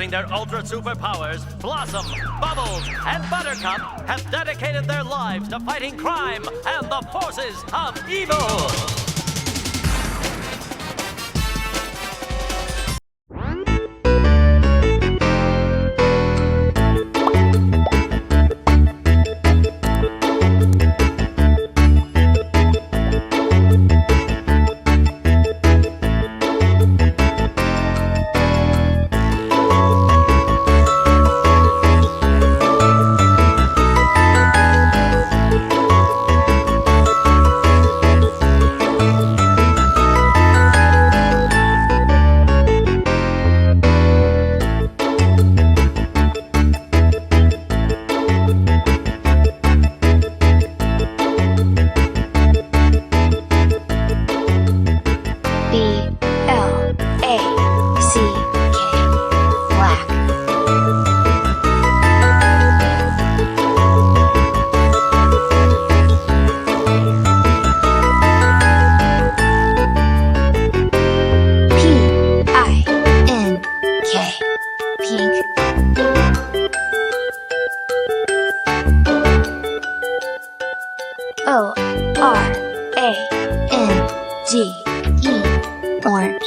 Using their ultra superpowers, Blossom, Bubbles, and Buttercup have dedicated their lives to fighting crime and the forces of evil. O-R-A-N-G-E, orange.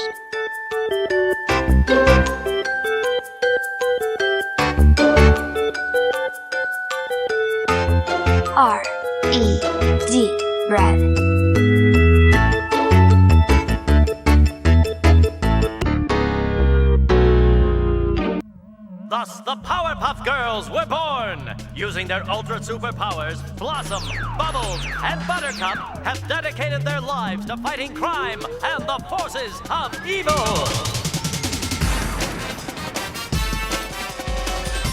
R-E-D, red. Thus, the Powerpuff Girls were born! Using their ultra superpowers, Blossom, Bubbles, and Buttercup have dedicated their lives to fighting crime and the forces of evil!